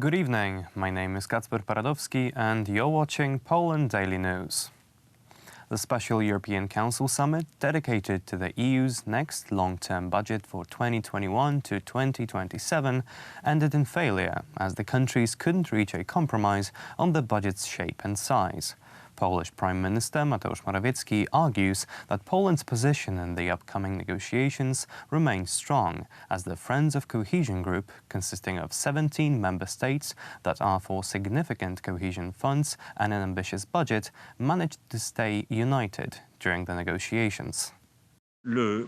Good evening, my name is Kacper Paradowski and you're watching Poland Daily News. The Special European Council Summit, dedicated to the EU's next long-term budget for 2021 to 2027, ended in failure as the countries couldn't reach a compromise on the budget's shape and size. Polish Prime Minister Mateusz Morawiecki argues that Poland's position in the upcoming negotiations remains strong, as the Friends of Cohesion group, consisting of 17 member states that are for significant cohesion funds and an ambitious budget, managed to stay united during the negotiations. The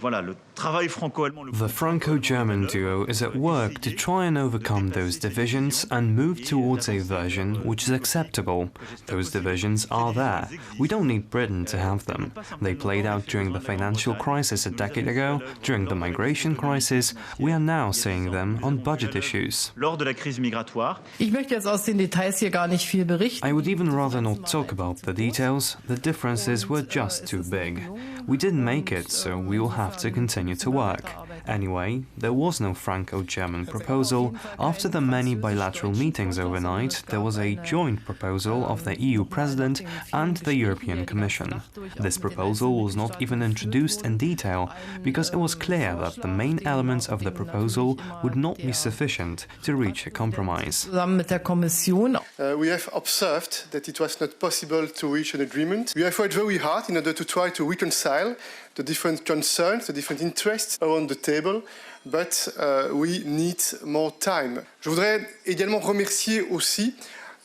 Franco-German duo is at work to try and overcome those divisions and move towards a version which is acceptable. Those divisions are there. We don't need Britain to have them. They played out during the financial crisis a decade ago, during the migration crisis. We are now seeing them on budget issues. I would even rather not talk about the details. The differences were just too big. We didn't make it, so we will have to continue to work. Anyway, there was no Franco-German proposal. After the many bilateral meetings overnight, there was a joint proposal of the EU President and the European Commission. This proposal was not even introduced in detail, because it was clear that the main elements of the proposal would not be sufficient to reach a compromise. We have observed that it was not possible to reach an agreement. We have worked very hard in order to try to reconcile the different concerns, the different interests around the table, but we need more time. Je voudrais également remercier aussi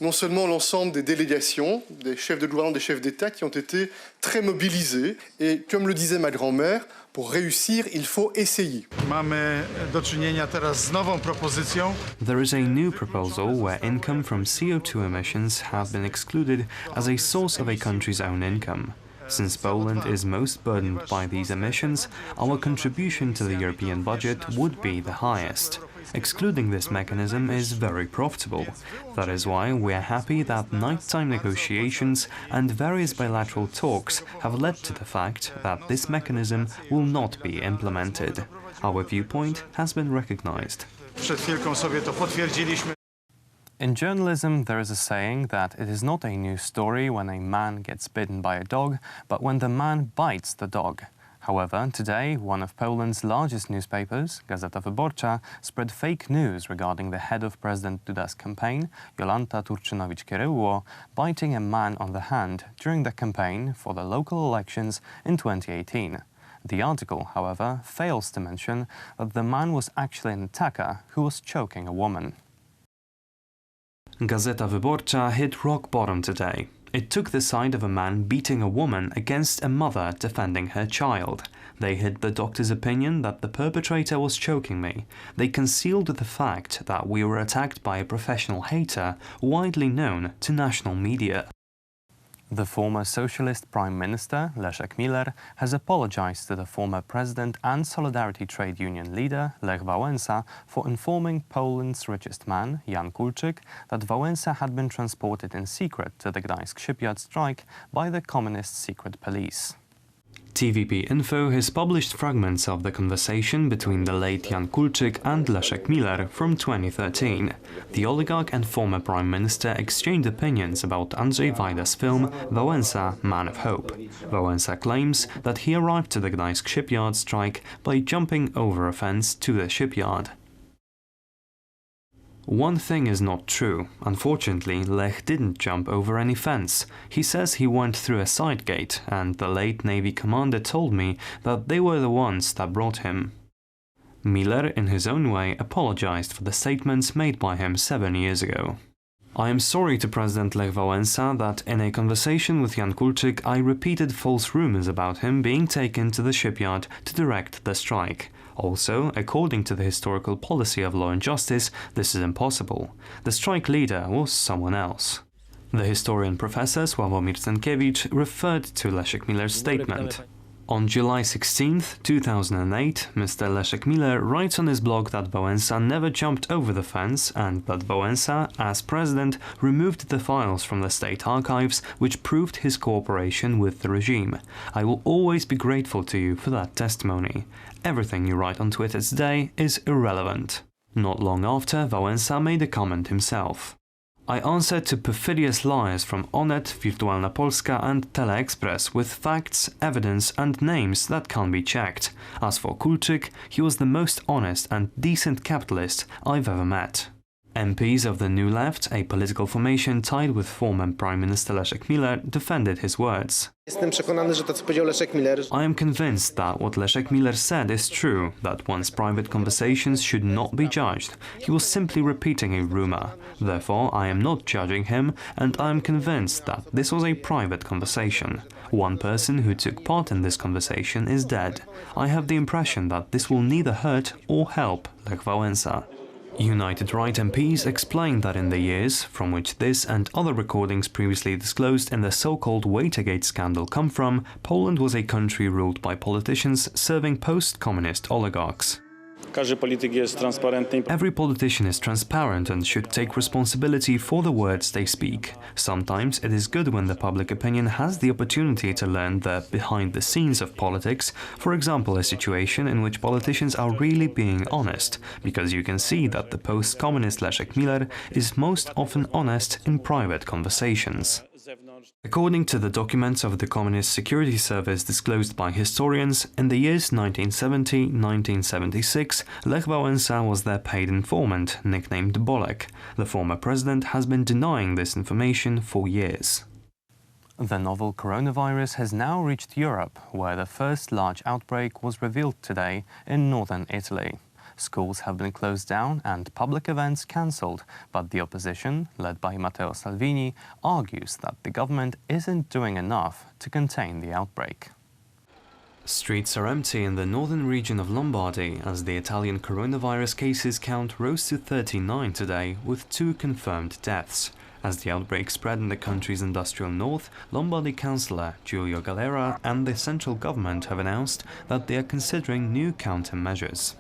non seulement l'ensemble des délégations, des chefs de gouvernement, des chefs d'État qui ont été très mobilisés. Et comme le disait ma grand-mère, pour réussir, il faut essayer. There is a new proposal where income from CO2 emissions have been excluded as a source of a country's own income. Since Poland is most burdened by these emissions, our contribution to the European budget would be the highest. Excluding this mechanism is very profitable. That is why we are happy that nighttime negotiations and various bilateral talks have led to the fact that this mechanism will not be implemented. Our viewpoint has been recognized. In journalism, there is a saying that it is not a news story when a man gets bitten by a dog, but when the man bites the dog. However, today, one of Poland's largest newspapers, Gazeta Wyborcza, spread fake news regarding the head of President Duda's campaign, Jolanta Turczynowicz-Kieryło, biting a man on the hand during the campaign for the local elections in 2018. The article, however, fails to mention that the man was actually an attacker who was choking a woman. Gazeta Wyborcza hit rock bottom today. It took the side of a man beating a woman against a mother defending her child. They hid the doctor's opinion that the perpetrator was choking me. They concealed the fact that we were attacked by a professional hater widely known to national media. The former Socialist Prime Minister, Leszek Miller, has apologized to the former President and Solidarity Trade Union leader, Lech Wałęsa, for informing Poland's richest man, Jan Kulczyk, that Wałęsa had been transported in secret to the Gdańsk shipyard strike by the communist secret police. TVP Info has published fragments of the conversation between the late Jan Kulczyk and Leszek Miller from 2013. The oligarch and former Prime Minister exchanged opinions about Andrzej Wajda's film Wałęsa, Man of Hope. Wałęsa claims that he arrived to the Gdańsk shipyard strike by jumping over a fence to the shipyard. One thing is not true. Unfortunately, Lech didn't jump over any fence. He says he went through a side gate, and the late Navy commander told me that they were the ones that brought him. Miller, in his own way, apologized for the statements made by him 7 years ago. I am sorry to President Lech Wałęsa that in a conversation with Jan Kulczyk I repeated false rumors about him being taken to the shipyard to direct the strike. Also, according to the historical policy of law and justice, this is impossible. The strike leader was someone else. The historian Professor Sławomir Cenkiewicz referred to Leszek Miller's statement. On July 16, 2008, Mr. Leszek Miller writes on his blog that Wałęsa never jumped over the fence and that Wałęsa, as president, removed the files from the state archives which proved his cooperation with the regime. I will always be grateful to you for that testimony. Everything you write on Twitter today is irrelevant. Not long after, Wałęsa made a comment himself. I answered to perfidious liars from Onet, Wirtualna Polska and Teleexpress with facts, evidence and names that can't be checked. As for Kulczyk, he was the most honest and decent capitalist I've ever met. MPs of the New Left, a political formation tied with former Prime Minister Leszek Miller, defended his words. I am convinced that what Leszek Miller said is true, that one's private conversations should not be judged. He was simply repeating a rumor. Therefore, I am not judging him, and I am convinced that this was a private conversation. One person who took part in this conversation is dead. I have the impression that this will neither hurt or help Lech Wałęsa. United Right MPs explained that in the years from which this and other recordings previously disclosed in the so-called Waitergate scandal come from, Poland was a country ruled by politicians serving post-communist oligarchs. Every politician is transparent and should take responsibility for the words they speak. Sometimes it is good when the public opinion has the opportunity to learn the behind the scenes of politics, for example a situation in which politicians are really being honest, because you can see that the post-communist Leszek Miller is most often honest in private conversations. According to the documents of the Communist Security Service disclosed by historians, in the years 1970-1976, Lech Wałęsa was their paid informant, nicknamed Bolek. The former president has been denying this information for years. The novel coronavirus has now reached Europe, where the first large outbreak was revealed today in northern Italy. Schools have been closed down and public events cancelled, but the opposition, led by Matteo Salvini, argues that the government isn't doing enough to contain the outbreak. Streets are empty in the northern region of Lombardy as the Italian coronavirus cases count rose to 39 today, with 2 confirmed deaths. As the outbreak spread in the country's industrial north, Lombardy Councillor Giulio Galera and the central government have announced that they are considering new countermeasures.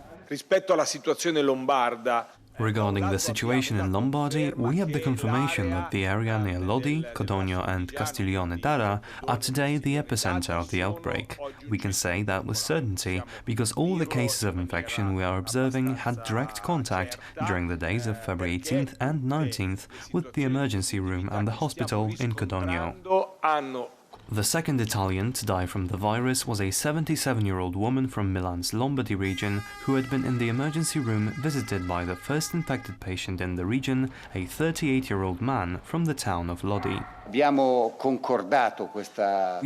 Regarding the situation in Lombardy, we have the confirmation that the area near Lodi, Codogno and Castiglione d'Adda are today the epicenter of the outbreak. We can say that with certainty because all the cases of infection we are observing had direct contact during the days of February 18th and 19th with the emergency room and the hospital in Codogno. The second Italian to die from the virus was a 77-year-old woman from Milan's Lombardy region who had been in the emergency room visited by the first infected patient in the region, a 38-year-old man from the town of Lodi. We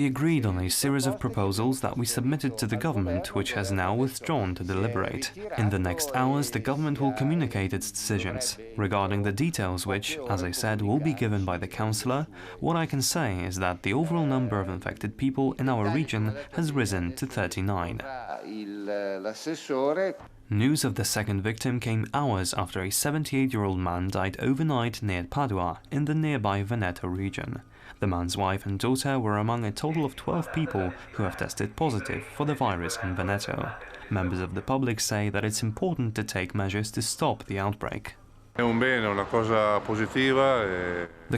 agreed on a series of proposals that we submitted to the government, which has now withdrawn to deliberate. In the next hours, the government will communicate its decisions. Regarding the details which, as I said, will be given by the councillor, what I can say is that the overall number of infected people in our region has risen to 39. News of the second victim came hours after a 78-year-old man died overnight near Padua, in the nearby Veneto region. The man's wife and daughter were among a total of 12 people who have tested positive for the virus in Veneto. Members of the public say that it's important to take measures to stop the outbreak. The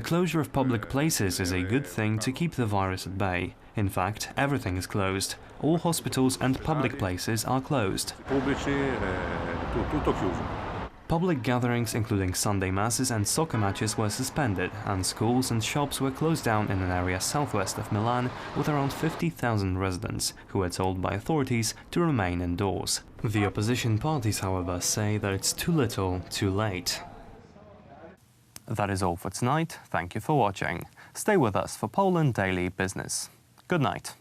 closure of public places is a good thing to keep the virus at bay. In fact, everything is closed. All hospitals and public places are closed. Public gatherings, including Sunday masses and soccer matches, were suspended, and schools and shops were closed down in an area southwest of Milan with around 50,000 residents, who were told by authorities to remain indoors. The opposition parties, however, say that it's too little, too late. That is all for tonight. Thank you for watching. Stay with us for Poland Daily Business. Good night.